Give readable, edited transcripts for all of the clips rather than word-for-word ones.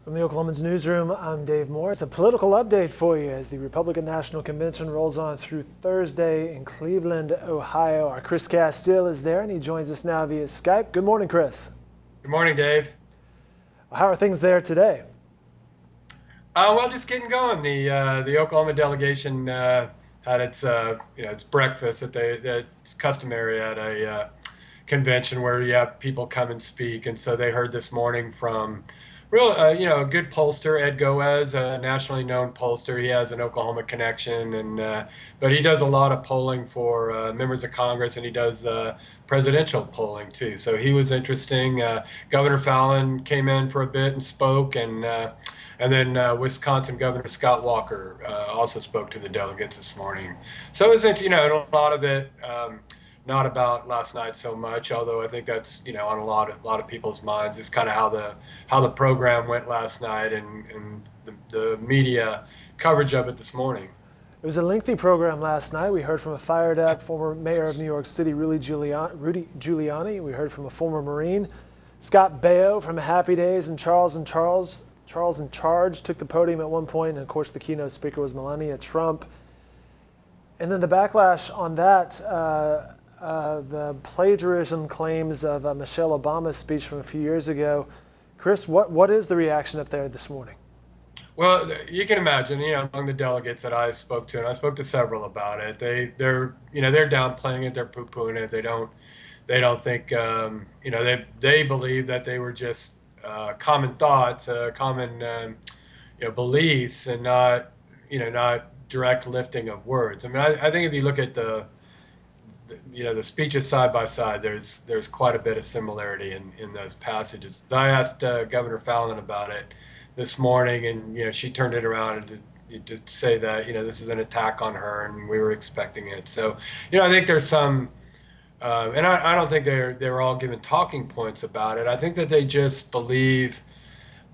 From the Oklahoman's newsroom, I'm Dave Morris. A political update for you as the Republican National Convention rolls on through Thursday in Cleveland, Ohio. Our Chris Casteel is there, and he joins us now via Skype. Good morning, Chris. Good morning, Dave. How are things there today? Well, just getting going. The Oklahoma delegation had its breakfast that's customary at a convention where you have people come and speak, and so they heard this morning from a good pollster, Ed Goez, a nationally known pollster. He has an Oklahoma connection, but he does a lot of polling for members of Congress, and he does presidential polling too. So he was interesting. Governor Fallon came in for a bit and spoke, and then Wisconsin Governor Scott Walker also spoke to the delegates this morning. So it was, and a lot of it. Not about last night so much, although I think that's on a lot of people's minds. It's kind of how the program went last night and the media coverage of it this morning. It was a lengthy program last night. We heard from a fired-up former mayor of New York City, Rudy Giuliani. We heard from a former Marine, Scott Baio from Happy Days, and Charles in Charge took the podium at one point, and of course the keynote speaker was Melania Trump. And then the backlash on that. The plagiarism claims of Michelle Obama's speech from a few years ago. Chris, what is the reaction up there this morning? Well, you can imagine, among the delegates that I spoke to, and I spoke to several about it, they're downplaying it, they're poo-pooing it. They don't think, they believe that they were just common thoughts, common, beliefs, and not direct lifting of words. I mean, I think if you look at the speeches side by side, there's quite a bit of similarity in those passages. I asked Governor Fallon about it this morning, and she turned it around to say that this is an attack on her, and we were expecting it. So I think there's some, and I don't think they're all given talking points about it. I think that they just believe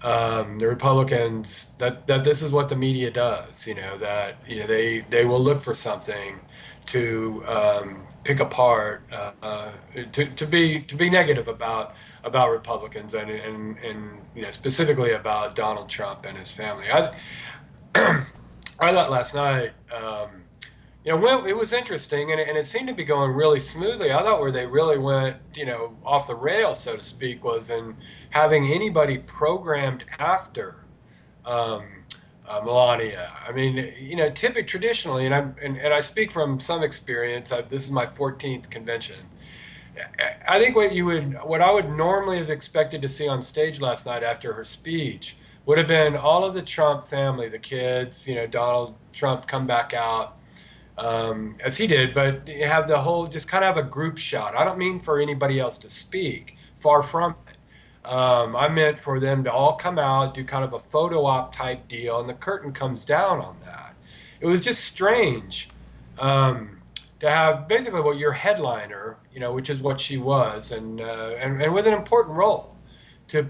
the Republicans that this is what the media does. That they will look for something to pick apart, to be negative about Republicans and specifically about Donald Trump and his family. I thought last night, it was interesting, and it seemed to be going really smoothly. I thought where they really went, off the rails, so to speak, was in having anybody programmed after. Melania. I mean, traditionally, and I speak from some experience. This is my 14th convention. I think what I would normally have expected to see on stage last night after her speech would have been all of the Trump family, the kids, Donald Trump come back out as he did, but have the whole just kind of have a group shot. I don't mean for anybody else to speak. Far from it. I meant for them to all come out, do kind of a photo op type deal, and the curtain comes down on that. It was just strange to have basically what your headliner, which is what she was, and with an important role to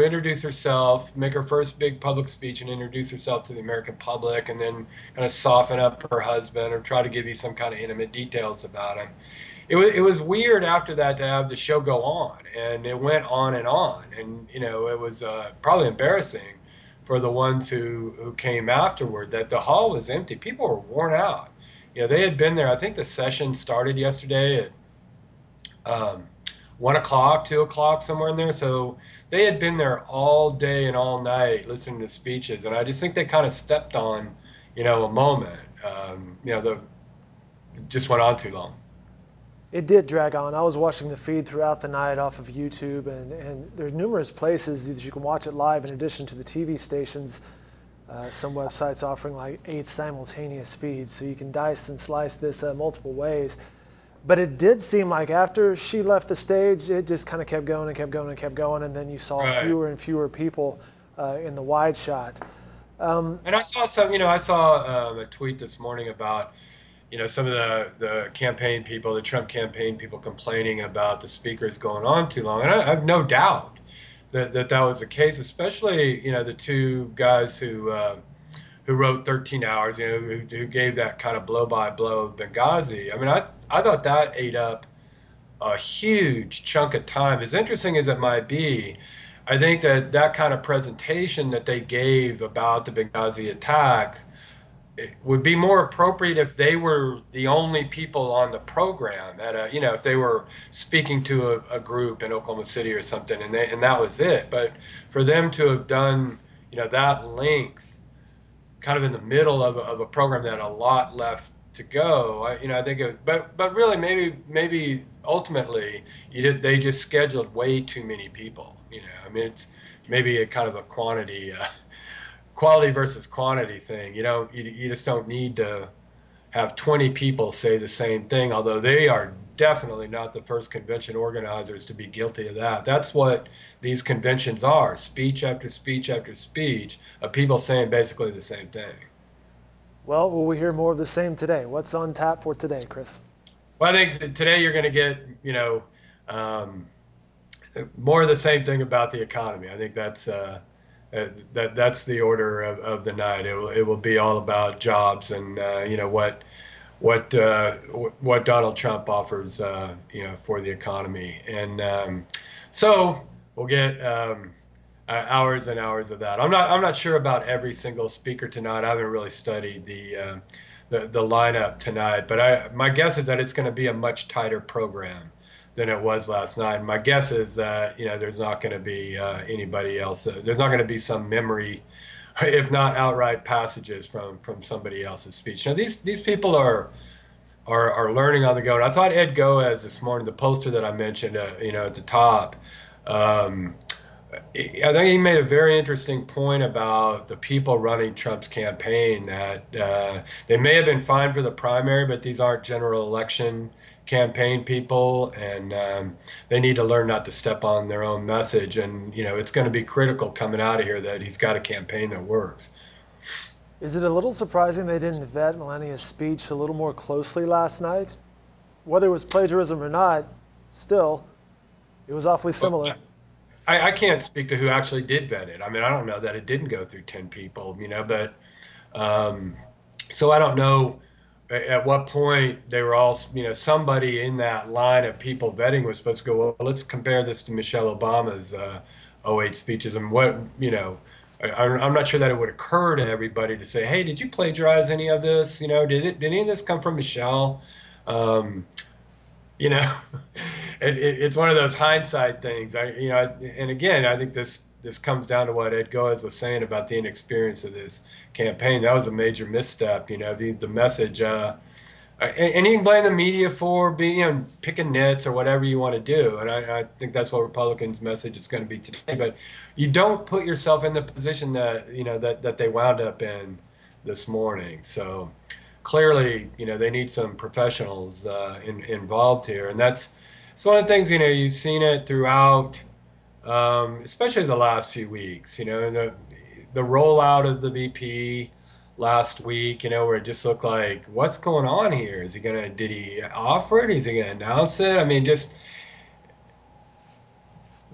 introduce herself, make her first big public speech, and introduce herself to the American public, and then kind of soften up her husband or try to give you some kind of intimate details about him. It was weird after that to have the show go on, and it went on, and it was probably embarrassing for the ones who came afterward that the hall was empty. People were worn out. They had been there. I think the session started yesterday at 1 o'clock, 2 o'clock, somewhere in there. So they had been there all day and all night listening to speeches, and I just think they kind of stepped on a moment. The just went on too long. It did drag on. I was watching the feed throughout the night off of YouTube, and there's numerous places that you can watch it live in addition to the TV stations. Some websites offering like 8 simultaneous feeds, so you can dice and slice this multiple ways. But it did seem like after she left the stage, it just kind of kept going and kept going and kept going, and then you saw Right. fewer and fewer people in the wide shot. And I saw I saw a tweet this morning about some of the campaign people, the Trump campaign people, complaining about the speakers going on too long, and I have no doubt that was the case, especially the two guys who wrote 13 Hours, who gave that kind of blow by blow of Benghazi. I mean, I thought that ate up a huge chunk of time. As interesting as it might be, I think that that kind of presentation that they gave about the Benghazi attack, it would be more appropriate if they were the only people on the program at a, if they were speaking to a group in Oklahoma City or something, and that was it. But for them to have done, that length, kind of in the middle of a program that had a lot left to go, I think, but really maybe ultimately they just scheduled way too many people. I mean, it's maybe a kind of a quality versus quantity thing. You just don't need to have 20 people say the same thing, although they are definitely not the first convention organizers to be guilty of that. That's what these conventions are: speech after speech after speech of people saying basically the same thing. Well, will we hear more of the same today? What's on tap for today, Chris? Well, I think today you're going to get, um, more of the same thing about the economy. I think that's the order of the night. It will be all about jobs and what what Donald Trump offers for the economy, and so we'll get hours and hours of that. I'm not sure about every single speaker tonight. I haven't really studied the lineup tonight, but my guess is that it's going to be a much tighter program than it was last night. And my guess is that there's not going to be anybody else. There's not going to be some memory, if not outright passages from somebody else's speech. Now these people are learning on the go. And I thought Ed Goes this morning, the poster that I mentioned, at the top. Um, I think he made a very interesting point about the people running Trump's campaign, that they may have been fine for the primary, but these aren't general election campaign people, and they need to learn not to step on their own message. And it's going to be critical coming out of here that he's got a campaign that works. Is it a little surprising they didn't vet Melania's speech a little more closely last night? Whether it was plagiarism or not, still, it was awfully Well, similar. I can't speak to who actually did vet it. I mean, I don't know that it didn't go through 10 people, but um, so I don't know at what point they were all, somebody in that line of people vetting was supposed to go, well, let's compare this to Michelle Obama's '08 speeches. And what, I'm not sure that it would occur to everybody to say, hey, did you plagiarize any of this? Did any of this come from Michelle? Um, you know, it's one of those hindsight things. And again, I think this comes down to what Ed Goes was saying about the inexperience of this campaign. That was a major misstep. The message, and you can blame the media for being, picking nits or whatever you want to do. And I think that's what Republicans' message is going to be today. But you don't put yourself in the position that that they wound up in this morning. So clearly, they need some professionals involved here, and that's it's one of the things. You've seen it throughout, especially the last few weeks. The rollout of the VP last week. Where it just looked like, what's going on here? Did he offer it? Is he gonna announce it? I mean, just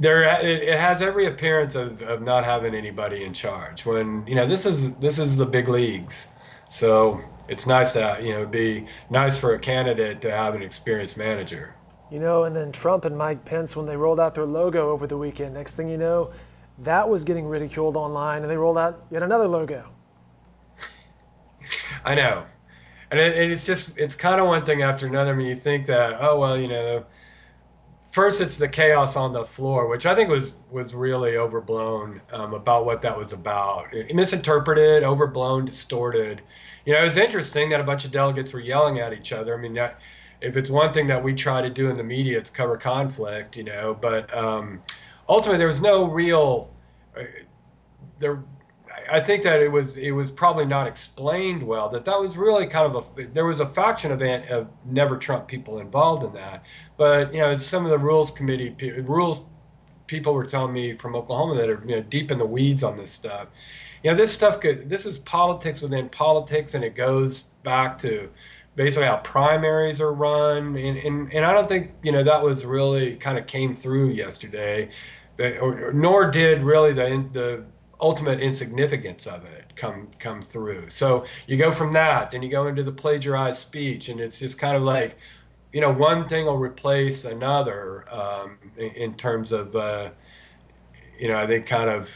it has every appearance of not having anybody in charge when this is the big leagues. So it's nice to it'd be nice for a candidate to have an experienced manager. And then Trump and Mike Pence, when they rolled out their logo over the weekend, next thing you know, that was getting ridiculed online, and they rolled out yet another logo. I know, and it's kind of one thing after another. I mean, you think that, oh well, first it's the chaos on the floor, which I think was really overblown, about what that was about. Misinterpreted, overblown, distorted. It was interesting that a bunch of delegates were yelling at each other. I mean, if it's one thing that we try to do in the media, it's cover conflict. But ultimately there was no real there. I think that it was probably not explained well, that was really kind of there was a faction of never Trump people involved in that. But some of the rules people were telling me from Oklahoma that are deep in the weeds on this stuff. This is politics within politics, and it goes back to basically how primaries are run. And I don't think that was really kind of came through yesterday, nor did really the ultimate insignificance of it come through. So you go from that, then you go into the plagiarized speech, and it's just kind of like, one thing will replace another, in terms of I think kind of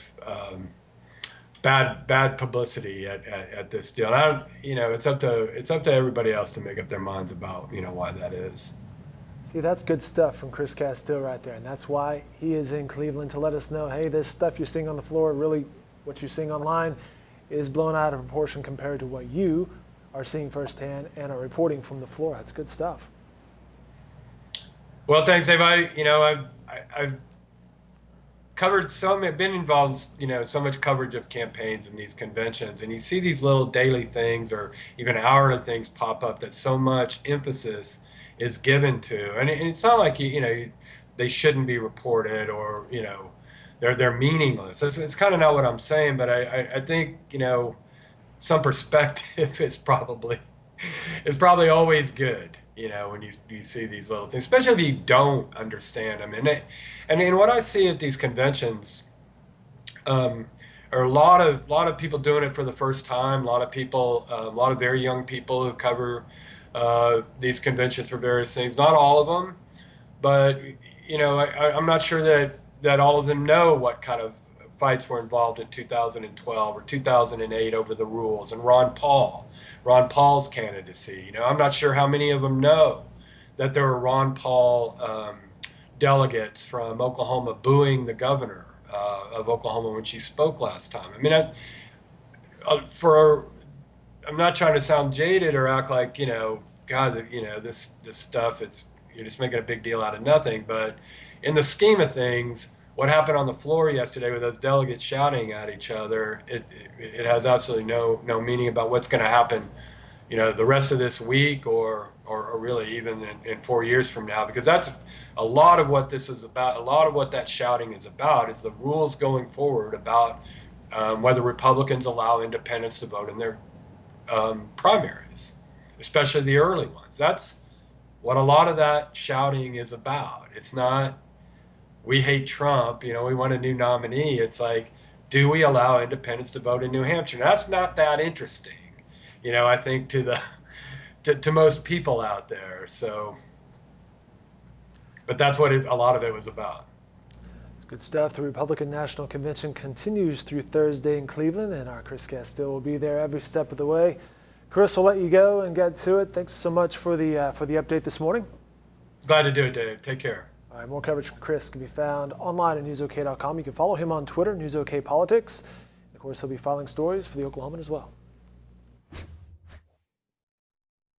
bad publicity at this deal. And I don't, it's up to everybody else to make up their minds about why that is. See, that's good stuff from Chris Casteel right there, and that's why he is in Cleveland to let us know, hey, this stuff you're seeing on the floor, really what you're seeing online, is blown out of proportion compared to what you are seeing firsthand and are reporting from the floor. That's good stuff. Well, thanks, Dave. I've covered been involved, so much coverage of campaigns and these conventions, and you see these little daily things or even hourly things pop up that so much emphasis is given to, and it's not like they shouldn't be reported or they're meaningless. It's kind of not what I'm saying, but I think some perspective is probably always good. When you see these little things, especially if you don't understand them. And what I see at these conventions are a lot of people doing it for the first time. A lot of very young people who cover these conventions for various things. Not all of them, but I'm not sure that all of them know what kind of fights were involved in 2012 or 2008 over the rules, and Ron Paul's candidacy. I'm not sure how many of them know that there were Ron Paul delegates from Oklahoma booing the governor of Oklahoma when she spoke last time. I mean, I'm not trying to sound jaded or act like God, this stuff. You're just making a big deal out of nothing. But in the scheme of things, what happened on the floor yesterday with those delegates shouting at each other, it has absolutely no meaning about what's going to happen, the rest of this week or really even in 4 years from now, because that's a lot of what this is about. A lot of what that shouting is about is the rules going forward about whether Republicans allow independents to vote in their primaries, especially the early ones. That's what a lot of that shouting is about. It's not, we hate Trump, we want a new nominee. It's like, do we allow independents to vote in New Hampshire? Now, that's not that interesting, I think to most people out there. So, but that's what a lot of it was about. It's good stuff. The Republican National Convention continues through Thursday in Cleveland, and our Chris Casteel will be there every step of the way. Chris, I'll let you go and get to it. Thanks so much for the update this morning. Glad to do it, Dave. Take care. All right, more coverage from Chris can be found online at newsok.com. You can follow him on Twitter, NewsOK Politics. Of course, he'll be filing stories for the Oklahoman as well.